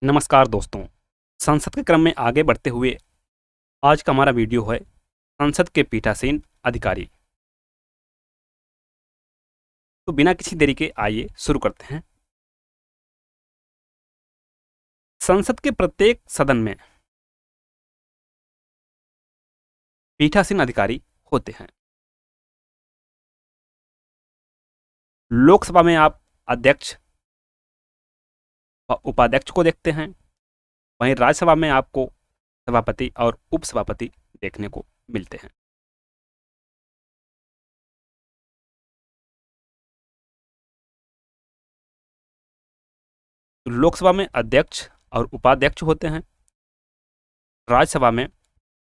नमस्कार दोस्तों। संसद के क्रम में आगे बढ़ते हुए आज का हमारा वीडियो है संसद के पीठासीन अधिकारी। तो बिना किसी देरी के आइए शुरू करते हैं। संसद के प्रत्येक सदन में पीठासीन अधिकारी होते हैं। लोकसभा में आप अध्यक्ष व उपाध्यक्ष को देखते हैं, वहीं राज्यसभा में आपको सभापति और उपसभापति देखने को मिलते हैं। लोकसभा में अध्यक्ष और उपाध्यक्ष होते हैं, राज्यसभा में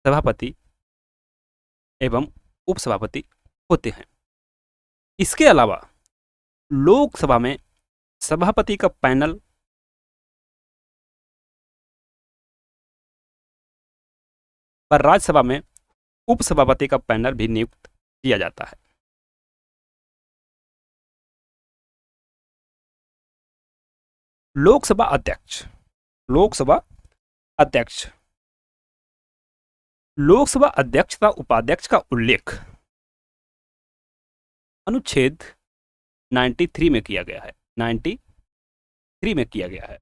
सभापति एवं उपसभापति होते हैं। इसके अलावा लोकसभा में सभापति का पैनल पर राज्यसभा में उपसभापति का पैनल भी नियुक्त किया जाता है। लोकसभा अध्यक्ष लोकसभा अध्यक्ष लोकसभा अध्यक्ष तथा उपाध्यक्ष का उल्लेख अनुच्छेद 93 में किया गया है। 93 में किया गया है।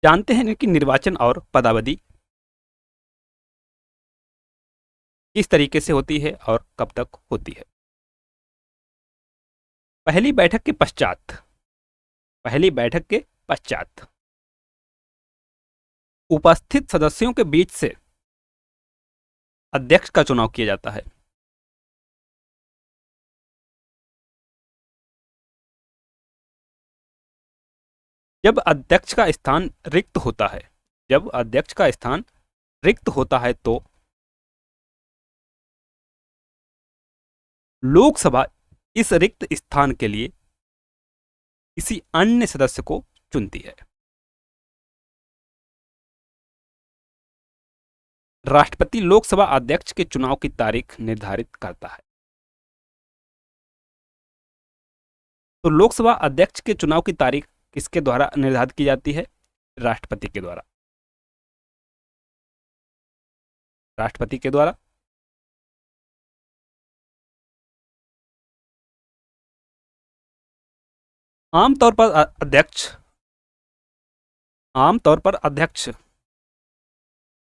जानते हैं कि निर्वाचन और पदावधि किस तरीके से होती है और कब तक होती है। पहली बैठक के पश्चात उपस्थित सदस्यों के बीच से अध्यक्ष का चुनाव किया जाता है। जब अध्यक्ष का स्थान रिक्त होता है तो लोकसभा इस रिक्त स्थान के लिए किसी अन्य सदस्य को चुनती है। राष्ट्रपति लोकसभा अध्यक्ष के चुनाव की तारीख निर्धारित करता है। तो लोकसभा अध्यक्ष के चुनाव की तारीख किसके द्वारा निर्धारित की जाती है? राष्ट्रपति के द्वारा। आमतौर पर अध्यक्ष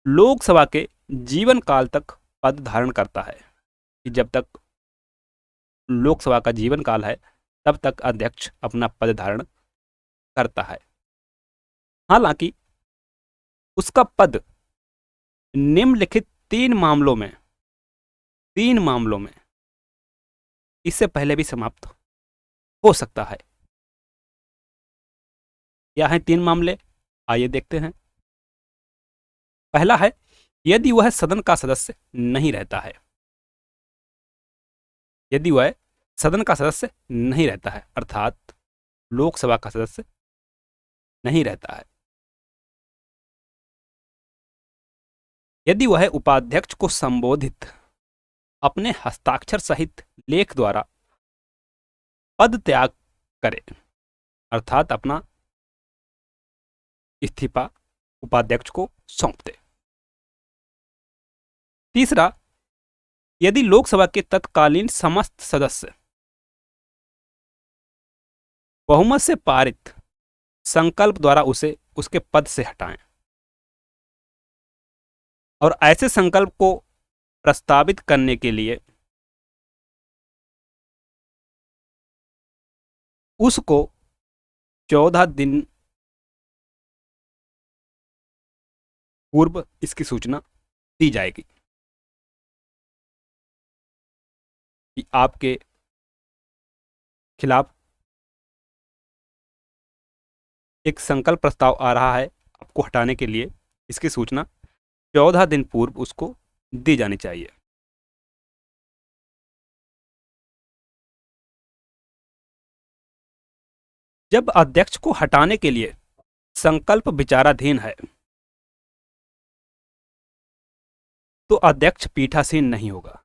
लोकसभा के जीवन काल तक पद धारण करता है। कि जब तक लोकसभा का जीवन काल है तब तक अध्यक्ष अपना पद धारण करता है। हालांकि उसका पद निम्नलिखित तीन मामलों में इससे पहले भी समाप्त हो सकता है। क्या है तीन मामले? आइए देखते हैं। पहला है यदि वह सदन का सदस्य नहीं रहता है। अर्थात लोकसभा का सदस्य नहीं रहता है। यदि वह उपाध्यक्ष को संबोधित अपने हस्ताक्षर सहित लेख द्वारा पद त्याग करे, अर्थात अपना इस्तीफा उपाध्यक्ष को सौंप दे। तीसरा, यदि लोकसभा के तत्कालीन समस्त सदस्य बहुमत से पारित संकल्प द्वारा उसे उसके पद से हटाएं और ऐसे संकल्प को प्रस्तावित करने के लिए उसको 14 दिन पूर्व इसकी सूचना दी जाएगी कि आपके खिलाफ एक संकल्प प्रस्ताव आ रहा है आपको हटाने के लिए। इसकी सूचना 14 दिन पूर्व उसको दी जानी चाहिए। जब अध्यक्ष को हटाने के लिए संकल्प विचाराधीन है तो अध्यक्ष पीठासीन नहीं होगा।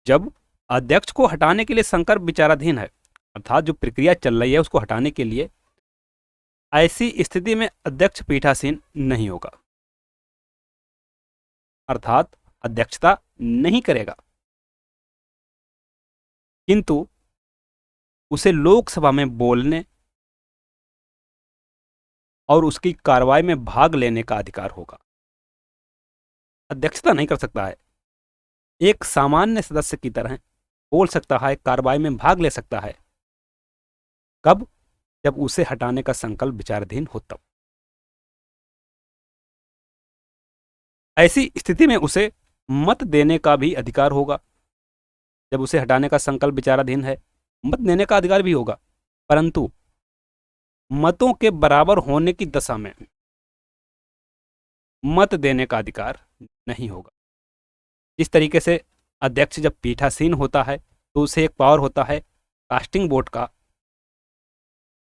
जब अध्यक्ष को हटाने के लिए संकल्प विचाराधीन है अर्थात जो प्रक्रिया चल रही है उसको हटाने के लिए ऐसी स्थिति में अध्यक्ष पीठासीन नहीं होगा, अर्थात अध्यक्षता नहीं करेगा, किंतु उसे लोकसभा में बोलने और उसकी कार्रवाई में भाग लेने का अधिकार होगा। अध्यक्षता नहीं कर सकता है, एक सामान्य सदस्य की तरह बोल सकता है, कार्रवाई में भाग ले सकता है। कब? जब उसे हटाने का संकल्प विचाराधीन हो तब। ऐसी स्थिति में उसे मत देने का भी अधिकार होगा। जब उसे हटाने का संकल्प विचाराधीन है, मत देने का अधिकार भी होगा, परंतु मतों के बराबर होने की दशा में मत देने का अधिकार नहीं होगा। इस तरीके से अध्यक्ष जब पीठासीन होता है तो उसे एक पावर होता है कास्टिंग वोट का,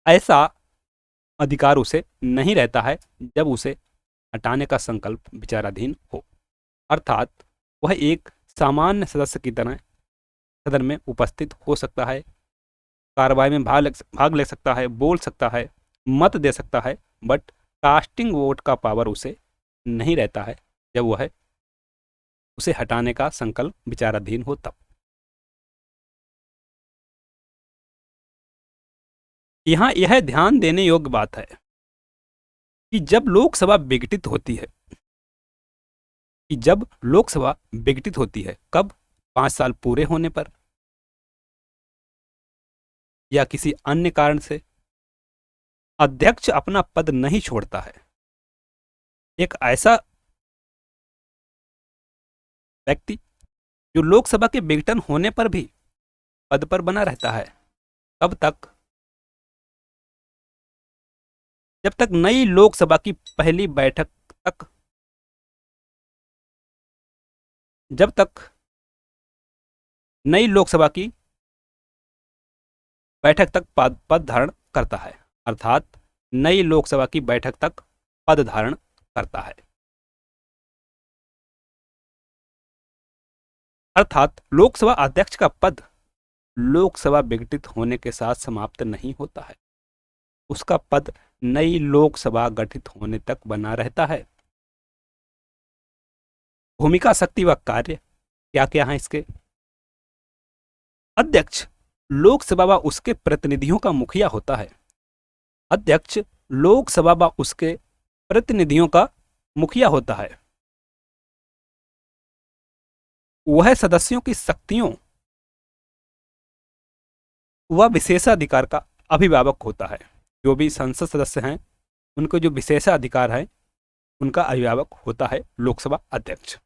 ऐसा अधिकार उसे नहीं रहता है जब उसे हटाने का संकल्प विचाराधीन हो, अर्थात वह एक सामान्य सदस्य की तरह सदन में उपस्थित हो सकता है, कार्रवाई में भाग ले सकता है, बोल सकता है, मत दे सकता है, बट कास्टिंग वोट का पावर उसे नहीं रहता है जब वह उसे हटाने का संकल्प विचाराधीन हो तब। यहां यह ध्यान देने योग्य बात है कि जब लोकसभा विघटित होती है, कब? 5 साल पूरे होने पर या किसी अन्य कारण से अध्यक्ष अपना पद नहीं छोड़ता है। एक ऐसा व्यक्ति जो लोकसभा के विघटन होने पर भी पद पर बना रहता है, तब तक जब तक नई लोकसभा की पहली बैठक तक, जब तक नई लोकसभा की बैठक तक पद धारण करता है, अर्थात नई लोकसभा की बैठक तक पद धारण करता है। अर्थात लोकसभा अध्यक्ष का पद लोकसभा विघटित होने के साथ समाप्त नहीं होता है, उसका पद नई लोकसभा गठित होने तक बना रहता है। भूमिका, शक्ति व कार्य क्या क्या है इसके? अध्यक्ष लोकसभा व उसके प्रतिनिधियों का मुखिया होता है। अध्यक्ष लोकसभा व उसके प्रतिनिधियों का मुखिया होता है। वह सदस्यों की शक्तियों व विशेषाधिकार का अभिभावक होता है। जो भी संसद सदस्य हैं उनको जो विशेषाधिकार है उनका अभिभावक होता है लोकसभा अध्यक्ष।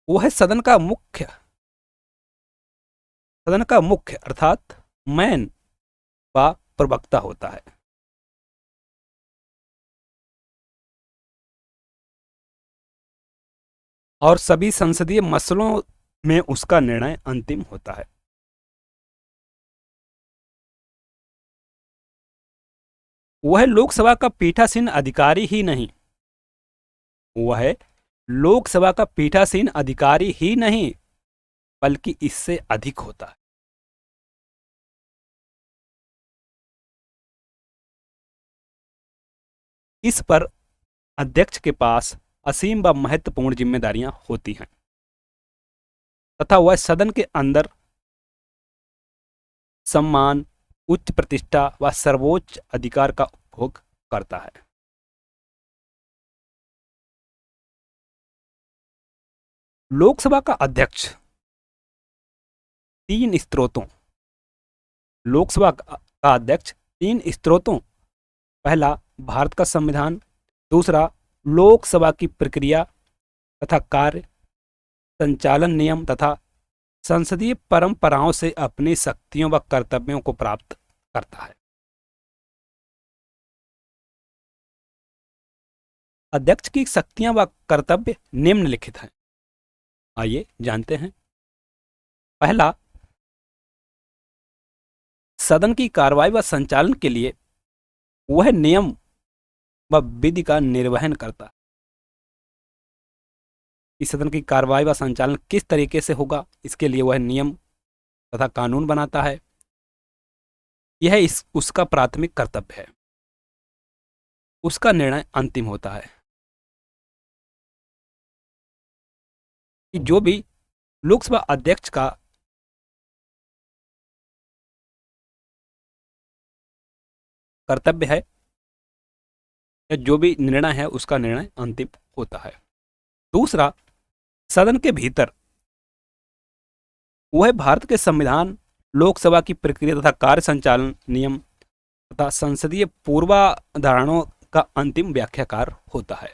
वह सदन का मुख्य अर्थात मैन व प्रवक्ता होता है। और सभी संसदीय मसलों में उसका निर्णय अंतिम होता है। वह लोकसभा का पीठासीन अधिकारी ही नहीं, बल्कि इससे अधिक होता है। इस पर अध्यक्ष के पास असीम व महत्वपूर्ण जिम्मेदारियां होती हैं तथा वह सदन के अंदर सम्मान, उच्च प्रतिष्ठा व सर्वोच्च अधिकार का उपभोग करता है। लोकसभा का अध्यक्ष तीन स्रोतों, पहला भारत का संविधान, दूसरा लोकसभा की प्रक्रिया तथा कार्य, संचालन नियम तथा संसदीय परंपराओं से अपनी शक्तियों व कर्तव्यों को प्राप्त करता है। अध्यक्ष की शक्तियां व कर्तव्य निम्नलिखित हैं, आइए जानते हैं। पहला, सदन की कार्रवाई व संचालन के लिए वह नियम व विधि का निर्वहन करता है। इस सदन की कार्रवाई व संचालन किस तरीके से होगा, इसके लिए वह नियम तथा कानून बनाता है। यह उसका प्राथमिक कर्तव्य है। उसका निर्णय अंतिम होता है कि जो भी लोकसभा अध्यक्ष का कर्तव्य है या जो भी निर्णय है उसका निर्णय अंतिम होता है। दूसरा, सदन के भीतर वह भारत के संविधान, लोकसभा की प्रक्रिया तथा कार्य संचालन नियम तथा संसदीय पूर्वाधारणों का अंतिम व्याख्याकार होता है।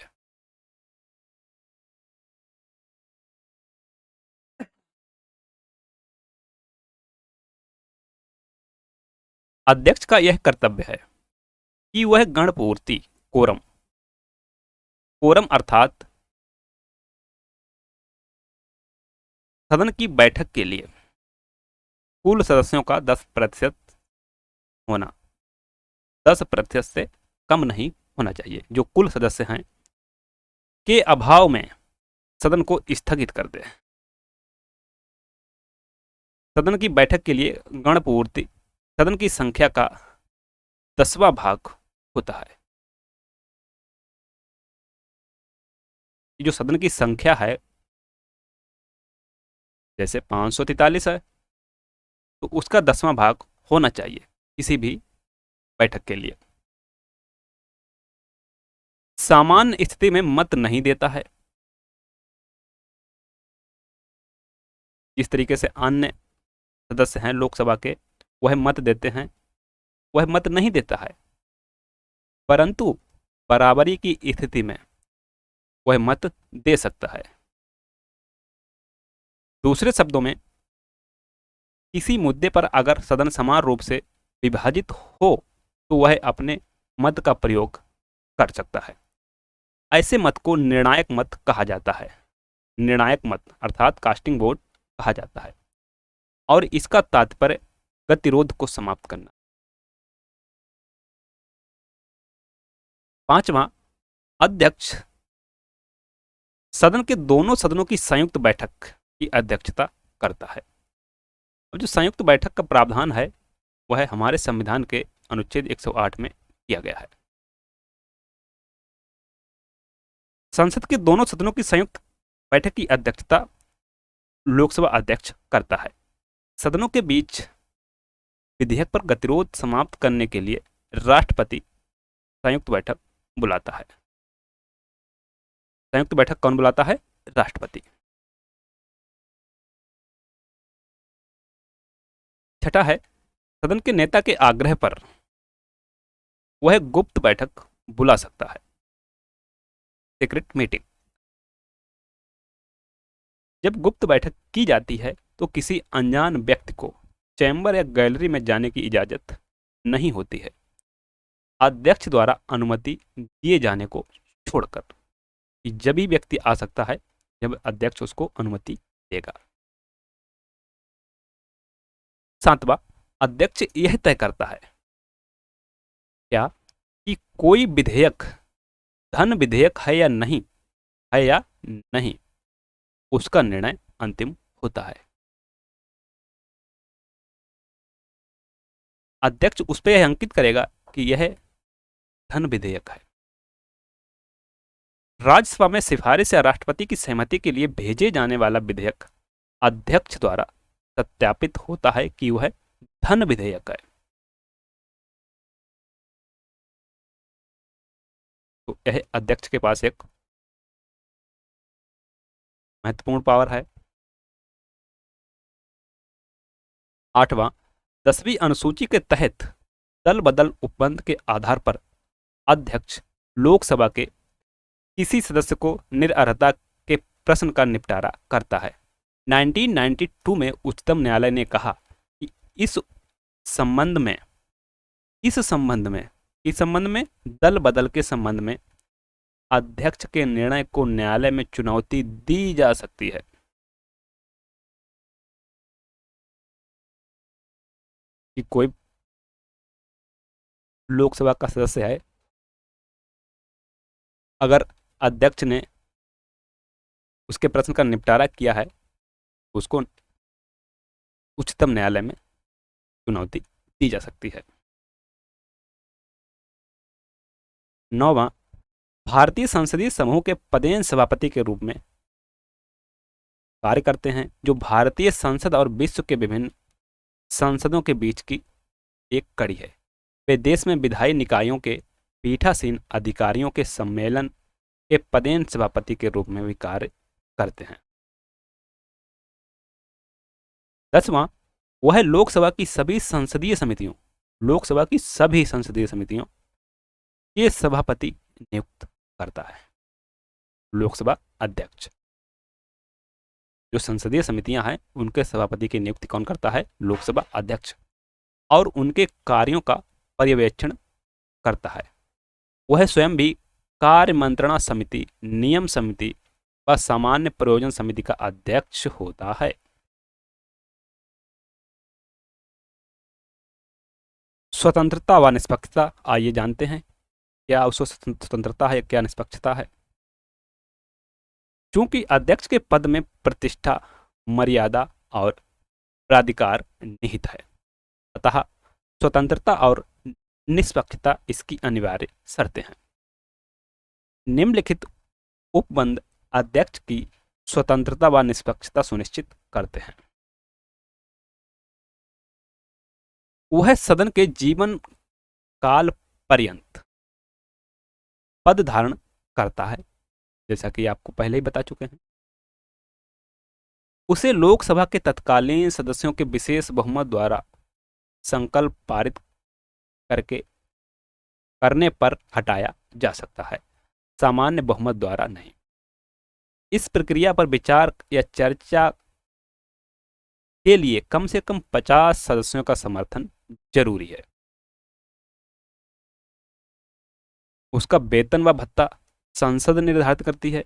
अध्यक्ष का यह कर्तव्य है कि वह गणपूर्ति कोरम कोरम अर्थात सदन की बैठक के लिए कुल सदस्यों का 10% होना, 10% से कम नहीं होना चाहिए, जो कुल सदस्य हैं के अभाव में सदन को स्थगित कर दे। सदन की बैठक के लिए गणपूर्ति सदन की संख्या का 10वां भाग होता है। जो सदन की संख्या है, जैसे 543 है, तो उसका 10वां भाग होना चाहिए किसी भी बैठक के लिए। सामान्य स्थिति में मत नहीं देता है। जिस तरीके से अन्य सदस्य हैं लोकसभा के, वह मत देते हैं, वह मत नहीं देता है, परंतु बराबरी की स्थिति में वह मत दे सकता है। दूसरे शब्दों में, किसी मुद्दे पर अगर सदन समान रूप से विभाजित हो तो वह अपने मत का प्रयोग कर सकता है। ऐसे मत को निर्णायक मत कहा जाता है। निर्णायक मत अर्थात कास्टिंग वोट कहा जाता है, और इसका तात्पर्य गतिरोध को समाप्त करना। पांचवा, अध्यक्ष सदन के दोनों सदनों की संयुक्त बैठक की अध्यक्षता करता है। अब जो संयुक्त बैठक का प्रावधान है वह हमारे संविधान के अनुच्छेद 108 में किया गया है। संसद के दोनों सदनों की संयुक्त बैठक की अध्यक्षता लोकसभा अध्यक्ष करता है। सदनों के बीच विधेयक पर गतिरोध समाप्त करने के लिए राष्ट्रपति संयुक्त बैठक बुलाता है। संयुक्त बैठक कौन बुलाता है? राष्ट्रपति। छठा है, सदन के नेता के आग्रह पर वह गुप्त बैठक बुला सकता है, सीक्रेट मीटिंग। जब गुप्त बैठक की जाती है तो किसी अनजान व्यक्ति को चैम्बर या गैलरी में जाने की इजाजत नहीं होती है, अध्यक्ष द्वारा अनुमति दिए जाने को छोड़कर। जब भी व्यक्ति आ सकता है जब अध्यक्ष उसको अनुमति देगा। सातवां, अध्यक्ष यह तय करता है क्या कि कोई विधेयक धन विधेयक है या नहीं है या नहीं, उसका निर्णय अंतिम होता है। अध्यक्ष उस पर यह अंकित करेगा कि यह धन विधेयक है। राज्यसभा में सिफारिश या राष्ट्रपति की सहमति के लिए भेजे जाने वाला विधेयक अध्यक्ष द्वारा सत्यापित होता है कि वह धन विधेयक है। तो यह अध्यक्ष के पास एक महत्वपूर्ण पावर है। आठवां, 10वीं अनुसूची के तहत दल बदल उपबंध के आधार पर अध्यक्ष लोकसभा के किसी सदस्य को निरर्हता के प्रश्न का निपटारा करता है। 1992 में उच्चतम न्यायालय ने कहा कि इस संबंध में दल बदल के संबंध में अध्यक्ष के निर्णय को न्यायालय में चुनौती दी जा सकती है। कि कोई लोकसभा का सदस्य है, अगर अध्यक्ष ने उसके प्रश्न का निपटारा किया है, उसको उच्चतम न्यायालय में चुनौती दी जा सकती है। 9वां, भारतीय संसदीय समूह के पदेन सभापति के रूप में कार्य करते हैं, जो भारतीय संसद और विश्व के विभिन्न संसदों के बीच की एक कड़ी है। वे देश में विधायी निकायों के पीठासीन अधिकारियों के सम्मेलन के पदेन सभापति के रूप में भी कार्य करते हैं। 10वां, वह लोकसभा की सभी संसदीय समितियों के सभापति नियुक्त करता है। लोकसभा अध्यक्ष, जो संसदीय समितियां हैं उनके सभापति की नियुक्ति कौन करता है? लोकसभा अध्यक्ष। और उनके कार्यों का पर्यवेक्षण करता है। वह स्वयं भी कार्य मंत्रणा समिति, नियम समिति व सामान्य प्रयोजन समिति का अध्यक्ष होता है। स्वतंत्रता व निष्पक्षता, आइए जानते हैं क्या उसको स्वतंत्रता है, क्या निष्पक्षता है। चूंकि अध्यक्ष के पद में प्रतिष्ठा, मर्यादा और प्राधिकार निहित है, अतः स्वतंत्रता और निष्पक्षता इसकी अनिवार्य शर्तें हैं। निम्नलिखित उपबंध अध्यक्ष की स्वतंत्रता व निष्पक्षता सुनिश्चित करते हैं। वह सदन के जीवन काल पर्यंत पद धारण करता है, जैसा कि आपको पहले ही बता चुके हैं। उसे लोकसभा के तत्कालीन सदस्यों के विशेष बहुमत द्वारा संकल्प पारित करने पर हटाया जा सकता है, सामान्य बहुमत द्वारा नहीं। इस प्रक्रिया पर विचार या चर्चा के लिए कम से कम 50 सदस्यों का समर्थन जरूरी है। उसका वेतन व भत्ता संसद निर्धारित करती है।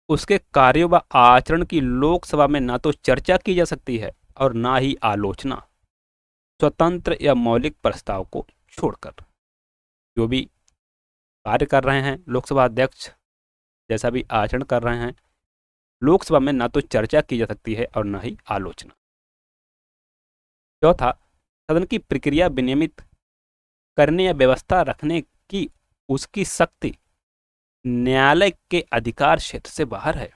उसके कार्यों व आचरण की लोकसभा में ना तो चर्चा की जा सकती है और ना ही आलोचना, स्वतंत्र या मौलिक प्रस्ताव को छोड़कर। जो भी कार्य कर रहे हैं लोकसभा अध्यक्ष, जैसा भी आचरण कर रहे हैं, लोकसभा में ना तो चर्चा की जा सकती है और ना ही आलोचना। चौथा, सदन की प्रक्रिया विनियमित करने या व्यवस्था रखने की उसकी शक्ति न्यायालय के अधिकार क्षेत्र से बाहर है।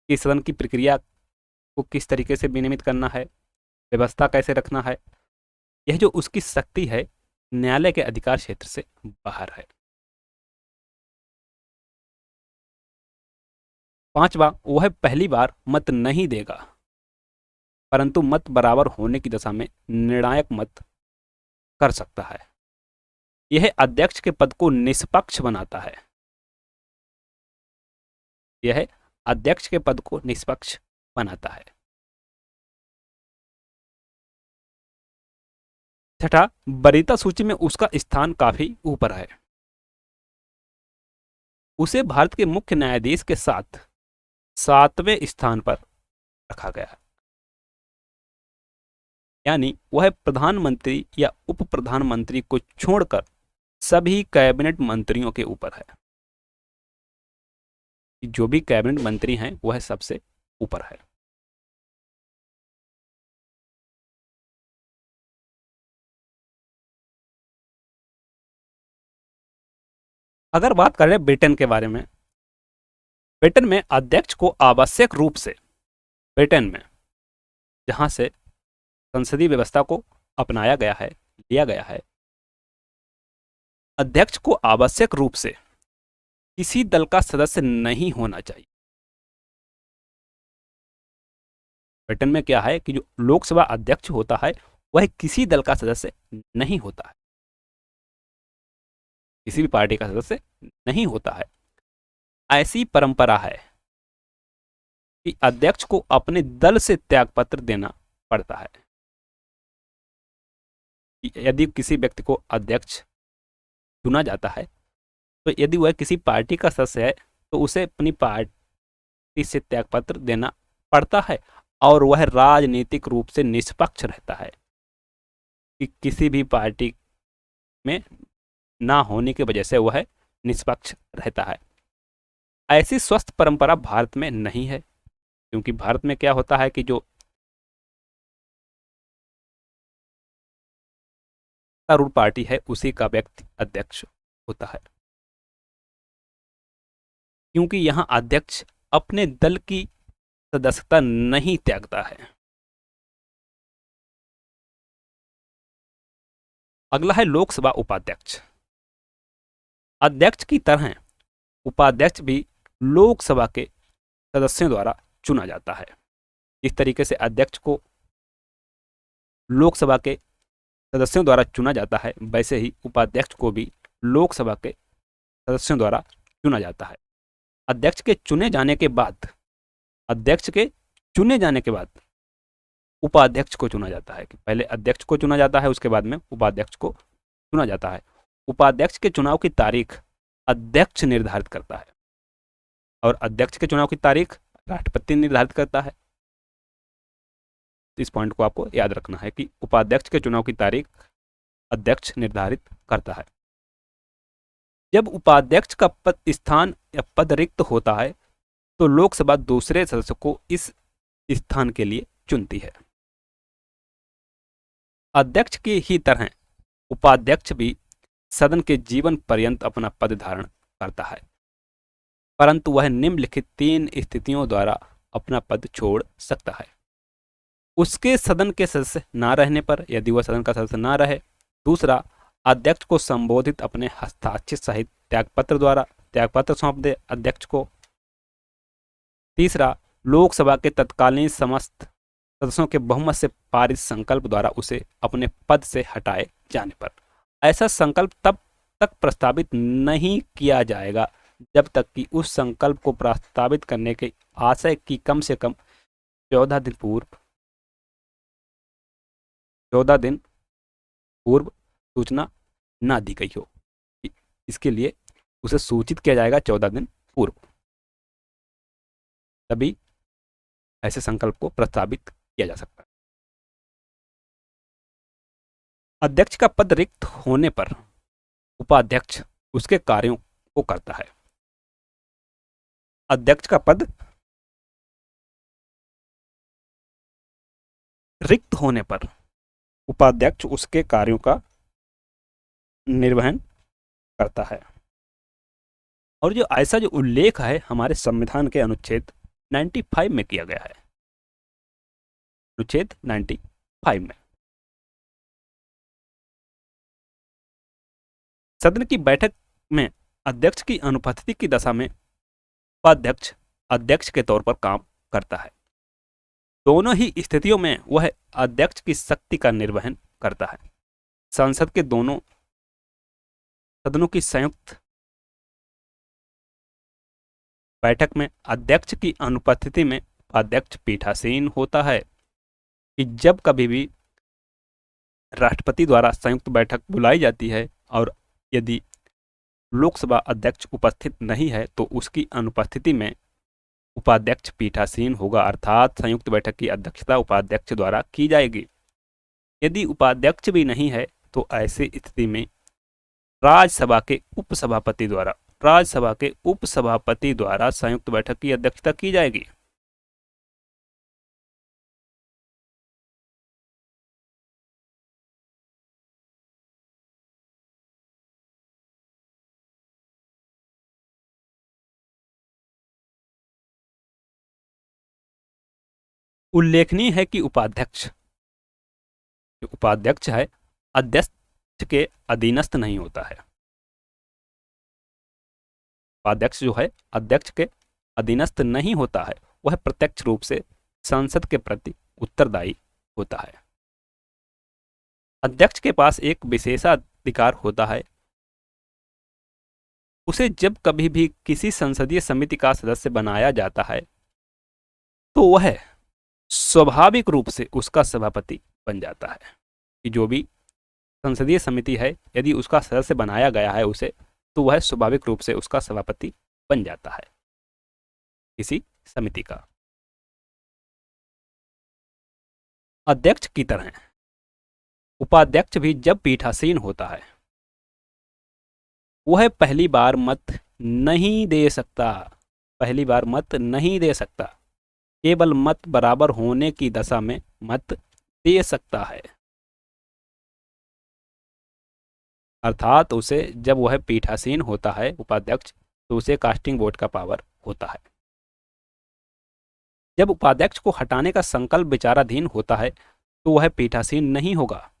कि सदन की प्रक्रिया को किस तरीके से विनियमित करना है, व्यवस्था कैसे रखना है, यह जो उसकी शक्ति है न्यायालय के अधिकार क्षेत्र से बाहर है। 5वां, वह पहली बार मत नहीं देगा, परंतु मत बराबर होने की दशा में निर्णायक मत कर सकता है। यह अध्यक्ष के पद को निष्पक्ष बनाता है। यह अध्यक्ष के पद को निष्पक्ष बनाता है। छठा, वरीयता सूची में उसका स्थान काफी ऊपर है। उसे भारत के मुख्य न्यायाधीश के साथ 7वें स्थान पर रखा गया है। यानी वह प्रधानमंत्री या उप प्रधानमंत्री को छोड़कर सभी कैबिनेट मंत्रियों के ऊपर है। जो भी कैबिनेट मंत्री हैं वह सबसे ऊपर है। अगर बात करें ब्रिटेन के बारे में, ब्रिटेन में अध्यक्ष को आवश्यक रूप से, ब्रिटेन में जहां से संसदीय व्यवस्था को अपनाया गया है, लिया गया है, अध्यक्ष को आवश्यक रूप से किसी दल का सदस्य नहीं होना चाहिए। ब्रिटेन में क्या है कि जो लोकसभा अध्यक्ष होता है वह किसी दल का सदस्य नहीं होता है, किसी भी पार्टी का सदस्य नहीं होता है। ऐसी परंपरा है कि अध्यक्ष को अपने दल से त्यागपत्र देना पड़ता है। यदि किसी व्यक्ति को अध्यक्ष चुना जाता है तो यदि वह किसी पार्टी का सदस्य है तो उसे अपनी पार्टी से त्यागपत्र देना पड़ता है और वह राजनीतिक रूप से निष्पक्ष रहता है कि किसी भी पार्टी में ना होने की वजह से वह निष्पक्ष रहता है। ऐसी स्वस्थ परंपरा भारत में नहीं है। क्योंकि भारत में क्या होता है कि जो सत्तारूढ़ पार्टी है उसी का व्यक्ति अध्यक्ष होता है, क्योंकि यहाँ अध्यक्ष अपने दल की सदस्यता नहीं त्यागता है। अगला है लोकसभा उपाध्यक्ष। अध्यक्ष की तरह उपाध्यक्ष भी लोकसभा के सदस्यों द्वारा चुना जाता है। इस तरीके से अध्यक्ष को लोकसभा के सदस्यों द्वारा चुना जाता है, वैसे ही उपाध्यक्ष को भी लोकसभा के सदस्यों द्वारा चुना जाता है। अध्यक्ष के चुने जाने के बाद उपाध्यक्ष को चुना जाता है कि पहले अध्यक्ष को चुना जाता है, उसके बाद में उपाध्यक्ष को चुना जाता है। उपाध्यक्ष के चुनाव की तारीख अध्यक्ष निर्धारित करता है और अध्यक्ष के चुनाव की तारीख राष्ट्रपति निर्धारित करता है। इस पॉइंट को आपको याद रखना है कि उपाध्यक्ष के चुनाव की तारीख अध्यक्ष निर्धारित करता है। जब उपाध्यक्ष का पद स्थान या पद रिक्त होता है तो लोकसभा दूसरे सदस्य को इस स्थान के लिए चुनती है। अध्यक्ष की ही तरह उपाध्यक्ष भी सदन के जीवन पर्यंत अपना पद धारण करता है, परंतु वह निम्नलिखित 3 स्थितियों द्वारा अपना पद छोड़ सकता है। उसके सदन के सदस्य ना रहने पर, यदि वह सदन का सदस्य ना रहे। दूसरा, अध्यक्ष को संबोधित अपने हस्ताक्षर सहित त्यागपत्र द्वारा त्यागपत्र सौंप दे अध्यक्ष को। तीसरा, लोकसभा के तत्कालीन समस्त सदस्यों के बहुमत से पारित संकल्प द्वारा उसे अपने पद से हटाए जाने पर। ऐसा संकल्प तब तक प्रस्तावित नहीं किया जाएगा जब तक कि उस संकल्प को प्रस्तावित करने के आशय की कम से कम 14 दिन पूर्व सूचना ना दी गई हो। इसके लिए उसे सूचित किया जाएगा 14 दिन पूर्व, तभी ऐसे संकल्प को प्रस्तावित किया जा सकता है। अध्यक्ष का पद रिक्त होने पर उपाध्यक्ष उसके कार्यों को करता है। अध्यक्ष का पद रिक्त होने पर उपाध्यक्ष उसके कार्यों का निर्वहन करता है। और जो ऐसा जो उल्लेख है हमारे संविधान के अनुच्छेद 95 में किया गया है। अनुच्छेद 95 में सदन की बैठक में अध्यक्ष की अनुपस्थिति की दशा में उपाध्यक्ष अध्यक्ष के तौर पर काम करता है। दोनों ही स्थितियों में वह अध्यक्ष की शक्ति का निर्वहन करता है। संसद के दोनों सदनों की संयुक्त बैठक में अध्यक्ष की अनुपस्थिति में उपाध्यक्ष पीठासीन होता है कि जब कभी भी राष्ट्रपति द्वारा संयुक्त बैठक बुलाई जाती है और यदि लोकसभा अध्यक्ष उपस्थित नहीं है तो उसकी अनुपस्थिति में उपाध्यक्ष पीठासीन होगा, अर्थात संयुक्त बैठक की अध्यक्षता उपाध्यक्ष द्वारा की जाएगी। यदि उपाध्यक्ष भी नहीं है तो ऐसी स्थिति में राज्यसभा के उपसभापति द्वारा संयुक्त बैठक की अध्यक्षता की जाएगी। उल्लेखनीय है कि उपाध्यक्ष है अध्यक्ष के अधीनस्थ नहीं होता है। उपाध्यक्ष जो है अध्यक्ष के अधीनस्थ नहीं होता है, वह प्रत्यक्ष रूप से संसद के प्रति उत्तरदायी होता है। अध्यक्ष के पास एक विशेषाधिकार होता है। उसे जब कभी भी किसी संसदीय समिति का सदस्य बनाया जाता है तो वह स्वाभाविक रूप से उसका सभापति बन जाता है। कि जो भी संसदीय समिति है यदि उसका सदस्य बनाया गया है उसे, तो वह स्वाभाविक रूप से उसका सभापति बन जाता है किसी समिति का। अध्यक्ष की तरह उपाध्यक्ष भी जब पीठासीन होता है वह पहली बार मत नहीं दे सकता। केवल मत बराबर होने की दशा में मत दे सकता है, अर्थात उसे जब वह पीठासीन होता है उपाध्यक्ष, तो उसे कास्टिंग वोट का पावर होता है। जब उपाध्यक्ष को हटाने का संकल्प विचाराधीन होता है तो वह पीठासीन नहीं होगा,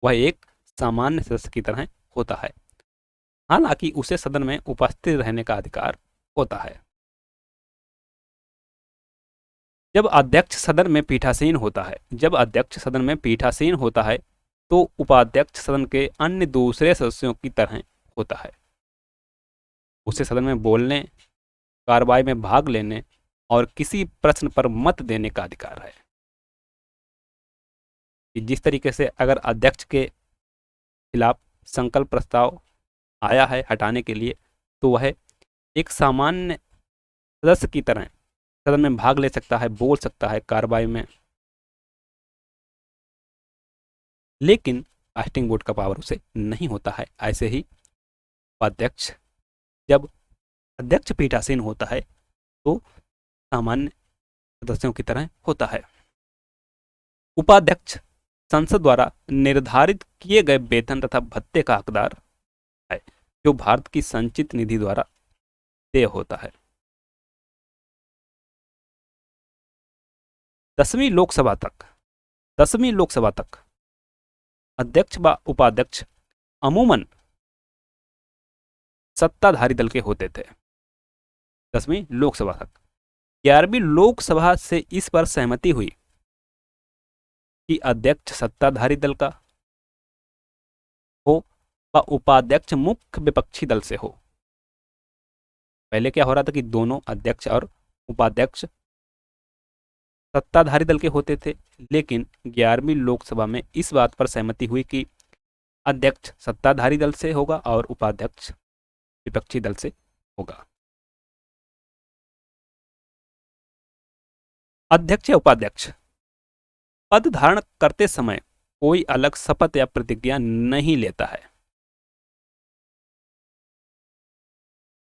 वह एक सामान्य सदस्य की तरह होता है, हालांकि उसे सदन में उपस्थित रहने का अधिकार होता है। जब अध्यक्ष सदन में पीठासीन होता है जब अध्यक्ष सदन में पीठासीन होता है तो उपाध्यक्ष सदन के अन्य दूसरे सदस्यों की तरह होता है, उसे सदन में बोलने, कार्रवाई में भाग लेने और किसी प्रश्न पर मत देने का अधिकार है। कि जिस तरीके से अगर अध्यक्ष के खिलाफ संकल्प प्रस्ताव आया है हटाने के लिए, तो वह एक सामान्य सदस्य की तरह सदन में भाग ले सकता है, बोल सकता है कार्रवाई में, लेकिन कास्टिंग वोट का पावर उसे नहीं होता है। ऐसे ही उपाध्यक्ष, जब अध्यक्ष पीठासीन होता है तो सामान्य सदस्यों की तरह होता है। उपाध्यक्ष संसद द्वारा निर्धारित किए गए वेतन तथा भत्ते का हकदार है, जो भारत की संचित निधि द्वारा देय होता है। 10वीं लोकसभा तक अध्यक्ष व उपाध्यक्ष अमूमन सत्ताधारी दल के होते थे। 10वीं लोकसभा तक 11वीं लोकसभा से इस पर सहमति हुई कि अध्यक्ष सत्ताधारी दल का हो व उपाध्यक्ष मुख्य विपक्षी दल से हो। पहले क्या हो रहा था कि दोनों अध्यक्ष और उपाध्यक्ष सत्ताधारी दल के होते थे, लेकिन 11वीं लोकसभा में इस बात पर सहमति हुई कि अध्यक्ष सत्ताधारी दल से होगा और उपाध्यक्ष विपक्षी दल से होगा। अध्यक्ष या उपाध्यक्ष पद धारण करते समय कोई अलग शपथ या प्रतिज्ञा नहीं लेता है,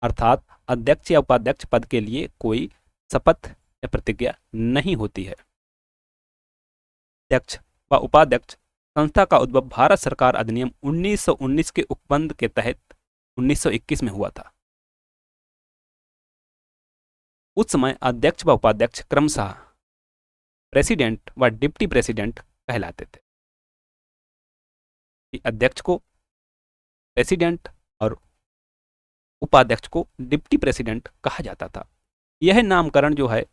अर्थात अध्यक्ष या उपाध्यक्ष पद के लिए कोई शपथ या प्रतिज्ञा नहीं होती है। अध्यक्ष व उपाध्यक्ष संस्था का उद्भव भारत सरकार अधिनियम 1919 के उपबंध के तहत 1921 में हुआ था। उस समय अध्यक्ष व उपाध्यक्ष क्रमशः प्रेसिडेंट व डिप्टी प्रेसिडेंट कहलाते थे। अध्यक्ष को प्रेसिडेंट और उपाध्यक्ष को डिप्टी प्रेसिडेंट कहा जाता था। यह नामकरण जो है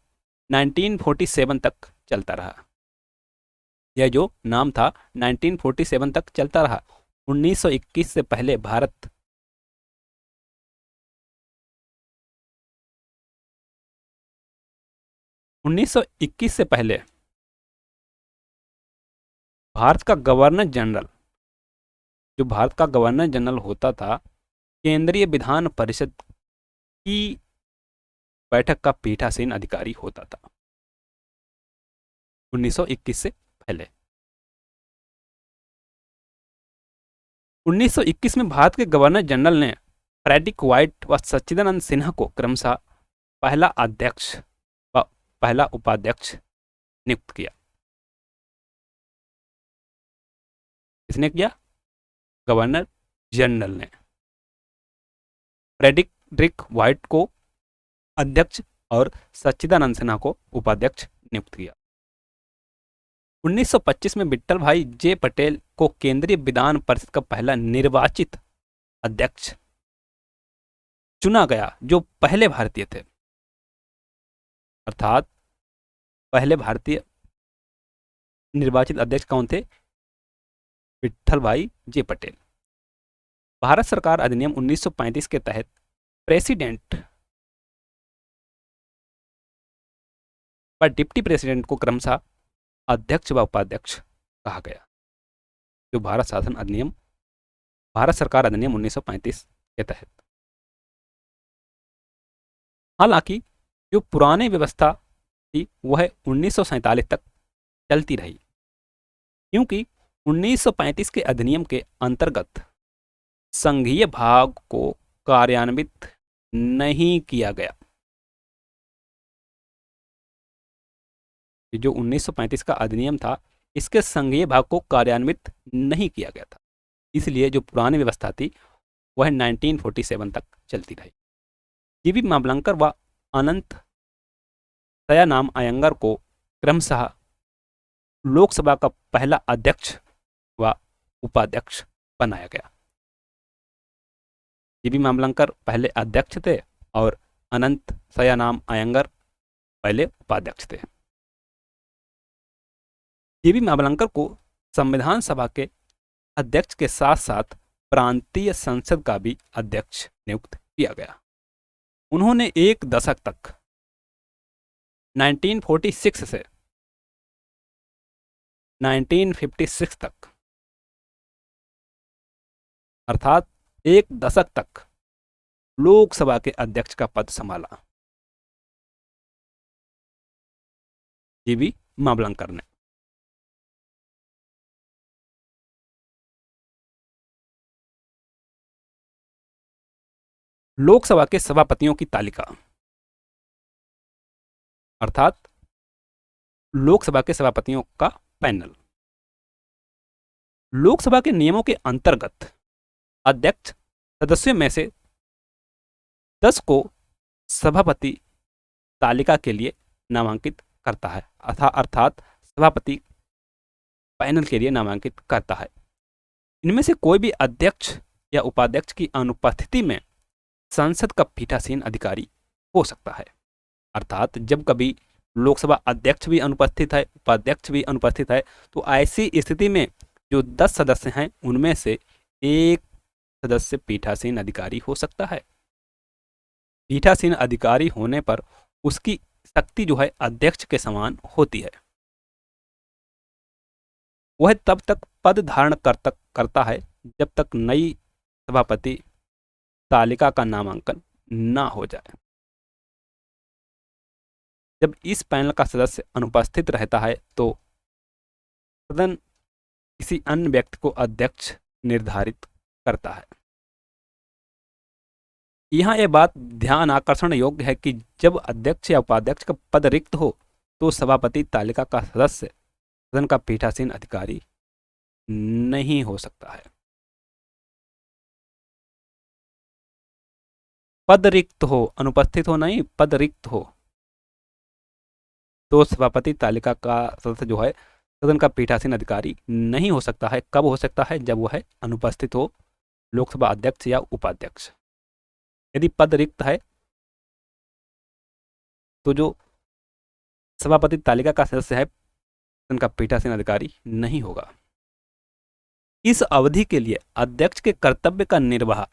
1947 तक चलता रहा। यह जो नाम था 1947 तक चलता रहा। 1921 से पहले भारत से पहले भारत का गवर्नर जनरल, जो भारत का गवर्नर जनरल होता था, केंद्रीय विधान परिषद की बैठक का पीठासीन अधिकारी होता था 1921 से पहले। 1921 में भारत के गवर्नर जनरल ने फ्रेडरिक व्हाइट व सच्चिदानंद सिन्हा को क्रमशः पहला अध्यक्ष व पहला उपाध्यक्ष नियुक्त किया। किसने किया? गवर्नर जनरल ने फ्रेडरिक व्हाइट को अध्यक्ष और सच्चिदानंद सिन्हा को उपाध्यक्ष नियुक्त किया। 1925 में विट्ठल भाई जे पटेल को केंद्रीय विधान परिषद का पहला निर्वाचित अध्यक्ष चुना गया, जो पहले भारतीय थे, अर्थात पहले भारतीय निर्वाचित अध्यक्ष कौन थे? विट्ठल भाई जे पटेल। भारत सरकार अधिनियम 1935 के तहत प्रेसिडेंट व डिप्टी प्रेसिडेंट को क्रमशः अध्यक्ष व उपाध्यक्ष कहा गया, जो भारत सरकार अधिनियम 1935 के तहत। हालांकि जो पुरानी व्यवस्था थी वह 1947 तक चलती रही, क्योंकि 1935 के अधिनियम के अंतर्गत संघीय भाग को कार्यान्वित नहीं किया गया। कि जो 1935 का अधिनियम था, इसके संघीय भाग को कार्यान्वित नहीं किया गया था, इसलिए जो पुरानी व्यवस्था थी वह 1947 तक चलती रही। जीवी मावलंकर व अनंत दयानाम अयंगर को क्रमशः लोकसभा का पहला अध्यक्ष व उपाध्यक्ष बनाया गया। जीवी मावलंकर पहले अध्यक्ष थे और अनंत दयानाम अयंगर पहले उपाध्यक्ष थे। जीवी मावलंकर को संविधान सभा के अध्यक्ष के साथ साथ प्रांतीय संसद का भी अध्यक्ष नियुक्त किया गया। उन्होंने एक दशक तक 1946 से 1956 तक, अर्थात एक दशक तक लोकसभा के अध्यक्ष का पद संभाला जीवी मावलंकर ने। लोकसभा के सभापतियों की तालिका, अर्थात लोकसभा के सभापतियों का पैनल। लोकसभा के नियमों के अंतर्गत अध्यक्ष सदस्यों में से 10 को सभापति तालिका के लिए नामांकित करता है, अर्थात सभापति पैनल के लिए नामांकित करता है। इनमें से कोई भी अध्यक्ष या उपाध्यक्ष की अनुपस्थिति में संसद का पीठासीन अधिकारी हो सकता है। अर्थात जब कभी लोकसभा अध्यक्ष भी अनुपस्थित है, उपाध्यक्ष भी अनुपस्थित है, तो ऐसी स्थिति में जो 10 सदस्य हैं उनमें से एक सदस्य पीठासीन अधिकारी हो सकता है। पीठासीन अधिकारी होने पर उसकी शक्ति जो है अध्यक्ष के समान होती है। वह तब तक पद धारण करता है जब तक नई सभापति तालिका का नामांकन ना हो जाए। जब इस पैनल का सदस्य अनुपस्थित रहता है तो सदन किसी अन्य व्यक्ति को अध्यक्ष निर्धारित करता है। यहाँ यह बात ध्यान आकर्षण योग्य है कि जब अध्यक्ष या उपाध्यक्ष का पद रिक्त हो तो सभापति तालिका का सदस्य सदन का पीठासीन अधिकारी नहीं हो सकता है। पद रिक्त हो, अनुपस्थित हो नहीं, पद रिक्त हो तो सभापति तालिका का सदस्य जो है सदन का पीठासीन अधिकारी नहीं हो सकता है। कब हो सकता है? जब वह अनुपस्थित हो, लोकसभा अध्यक्ष या उपाध्यक्ष। यदि पद रिक्त है तो जो सभापति तालिका का सदस्य है सदन का पीठासीन अधिकारी नहीं होगा। इस अवधि के लिए अध्यक्ष के कर्तव्य का निर्वाह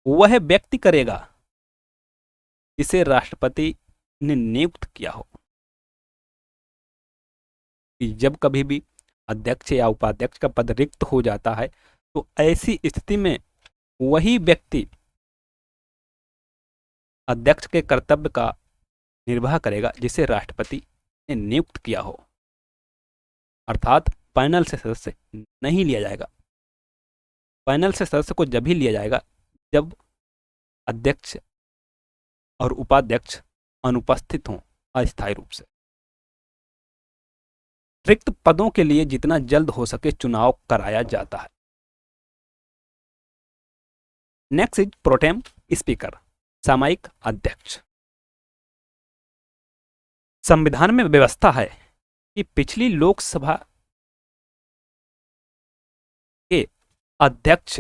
वह व्यक्ति करेगा जिसे राष्ट्रपति ने नियुक्त किया हो। जब कभी भी अध्यक्ष या उपाध्यक्ष का पद रिक्त हो जाता है तो ऐसी स्थिति में वही व्यक्ति अध्यक्ष के कर्तव्य का निर्वाह करेगा जिसे राष्ट्रपति ने नियुक्त किया हो। अर्थात पैनल से सदस्य नहीं लिया जाएगा। पैनल से सदस्य को जब ही लिया जाएगा जब अध्यक्ष और उपाध्यक्ष अनुपस्थित हों अस्थायी रूप से। रिक्त पदों के लिए जितना जल्द हो सके चुनाव कराया जाता है। नेक्स्ट इज प्रोटेम स्पीकर, सामयिक अध्यक्ष। संविधान में व्यवस्था है कि पिछली लोकसभा के अध्यक्ष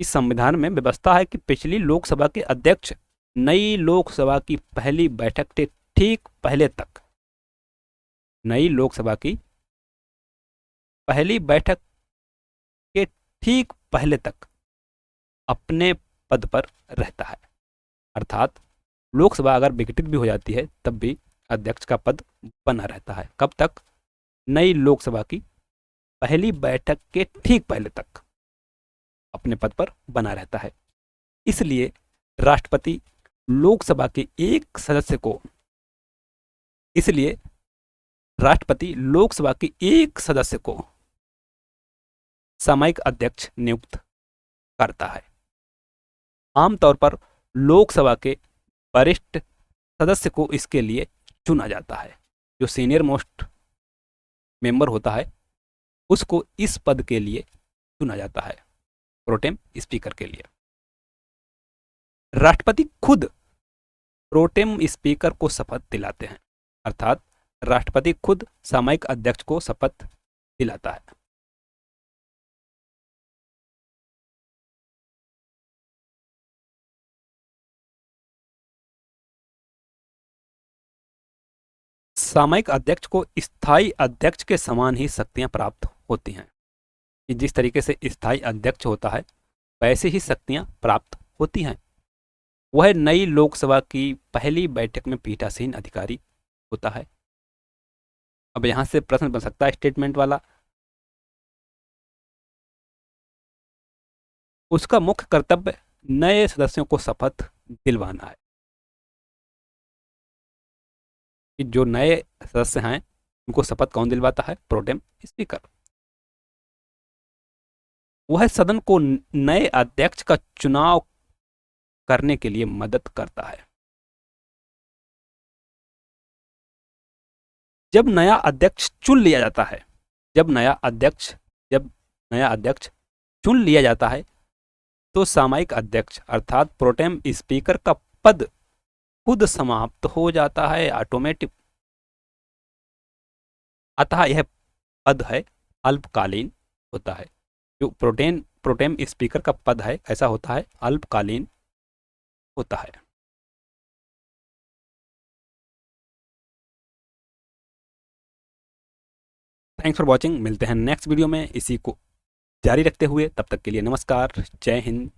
इस संविधान में व्यवस्था है कि पिछली लोकसभा के अध्यक्ष नई लोकसभा की पहली बैठक के ठीक पहले तक, नई लोकसभा की पहली बैठक के ठीक पहले तक अपने पद पर रहता है। अर्थात लोकसभा अगर विघटित भी हो जाती है तब भी अध्यक्ष का पद बना रहता है। कब तक? नई लोकसभा की पहली बैठक के ठीक पहले तक अपने पद पर बना रहता है। इसलिए राष्ट्रपति लोकसभा के एक सदस्य को सामयिक अध्यक्ष नियुक्त करता है। आमतौर पर लोकसभा के वरिष्ठ सदस्य को इसके लिए चुना जाता है। जो सीनियर मोस्ट मेंबर होता है उसको इस पद के लिए चुना जाता है, प्रोटेम स्पीकर के लिए। राष्ट्रपति खुद प्रोटेम स्पीकर को शपथ दिलाते हैं, अर्थात राष्ट्रपति खुद सामयिक अध्यक्ष को शपथ दिलाता है। सामयिक अध्यक्ष को स्थायी अध्यक्ष के समान ही शक्तियां प्राप्त होती हैं, कि जिस तरीके से स्थायी अध्यक्ष होता है वैसे ही शक्तियां प्राप्त होती हैं। वह नई लोकसभा की पहली बैठक में पीठासीन अधिकारी होता है। अब यहां से प्रश्न बन सकता है स्टेटमेंट वाला, उसका मुख्य कर्तव्य नए सदस्यों को शपथ दिलवाना है। कि जो नए सदस्य हैं उनको शपथ कौन दिलवाता है? Pro tem speaker. वह सदन को नए अध्यक्ष का चुनाव करने के लिए मदद करता है। जब नया अध्यक्ष चुन लिया जाता है, जब नया अध्यक्ष चुन लिया जाता है तो सामयिक अध्यक्ष अर्थात प्रोटेम स्पीकर का पद खुद समाप्त हो जाता है, ऑटोमेटिक। अतः यह पद है अल्पकालीन होता है। जो प्रोटेम स्पीकर का पद है ऐसा होता है, अल्पकालीन होता है। Thanks for watching. मिलते हैं नेक्स्ट वीडियो में इसी को जारी रखते हुए। तब तक के लिए नमस्कार, जय हिंद,